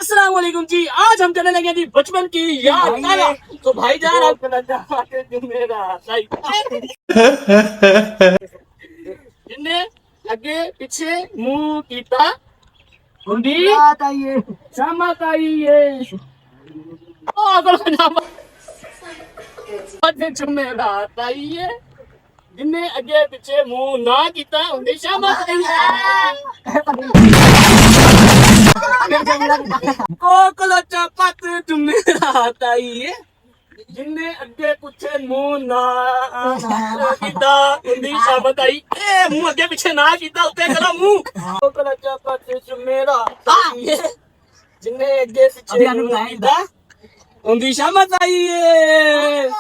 अस्सलाम वालेकुम जी। आज हम करने लगे जी बचपन की याद ताज़ा। तो भाईजान आप जिन्ने अगे पीछे मुंह कीता हुंदी शामत आई है। ओ अगल जुमेरात आई है। जिन्ने अगे पीछे मुंह ना कीता हुंदी शामत आई है। कोकलो चपत जुमेरात आई है। जिन्ने अगे पिछे मुंह ना कीता उंदी शामत आई। ए मुंह अगे पिछे ना कीता उत्ते करो मुंह। कोकलो चपत जुमेरात आई है। जिन्ने अगे पिछे मुंह कीता उंदी शामत आई है।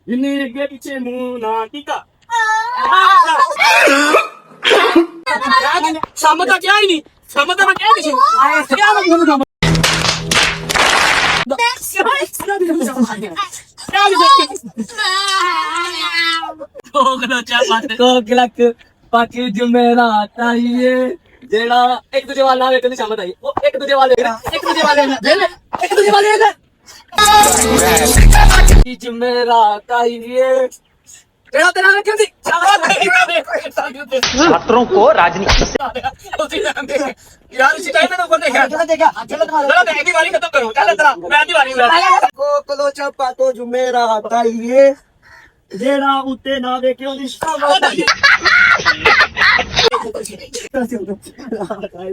जिन्ने अगे पिछे मुंह ना कीता शामत का क्या ही नहीं। शामत का क्या नहीं क्या मतलब बाकी जुमेरात आई है। जेड़ा एक दूजे वाला वेख नहीं शामत आई। वो एक दूजे वाले जुमेरात आई है। जेड़ा तेरा क्यों थी छात्रों को राजनीति यार शिकायत ना करने क्या चलो मैं बारी खत्म करो। चल तेरा मैं दी बारी कोकलो चपा तो जुमेरात आई है। जेड़ा उते ना वेखे ओदी शामत आई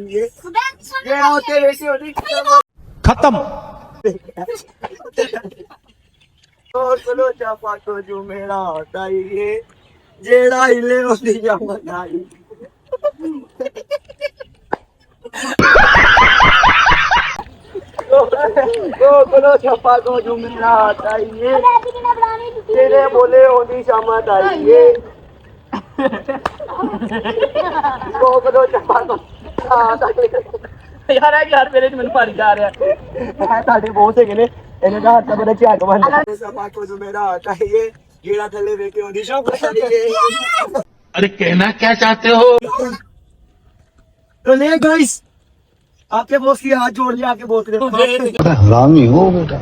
है। जेड़ा उते वेखे ओदी खत्म। कोकलो चपा तो जुमेरात आई है। जेड़ा हिले ओदी शामत आई। कोकलो चपा तो जुमेरात आई है। तेरे बोले ओदी शामत आई है। कोकलो चपा तो यार मेरे मन भारी जा रहा है साडे बहुत है ने ਇਹਨੇ ਦਾ ਹੱਥ ਬੜਾ ਝਾਕ ਬੰਦਾ ਸਭਾ ਕੋ जुमेरात आई है। जेड़ा थले वेखे ओदी शामत आई है। अरे कहना क्या चाहते हो? तो ले गाइस आपके बॉस की हाथ जोड़ लिया आपके बॉस ने हरामी हो बेटा।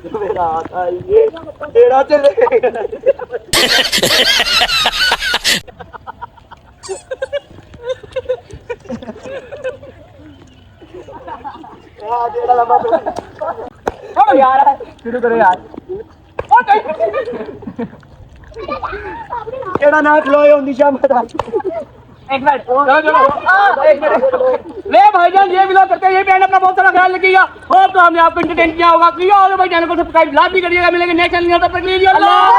जुमेरात आई है। जेड़ा चले जेड़ा लंबा यार शुरू करो यार। जेड़ा ना खलोए होंदी शामत आई। एक मिनट ले भाईजान ये बिलोंग करते हैं। ये बैंड अपना बहुत सारा ख्याल रखिएगा। होप तो हमने आपको एंटरटेन किया होगा। किया होगा भाई चैनल को सब्सक्राइब लाभ भी करिएगा। मिलेंगे नेक्स्ट चैनल तब तक के लिए अल्लाह।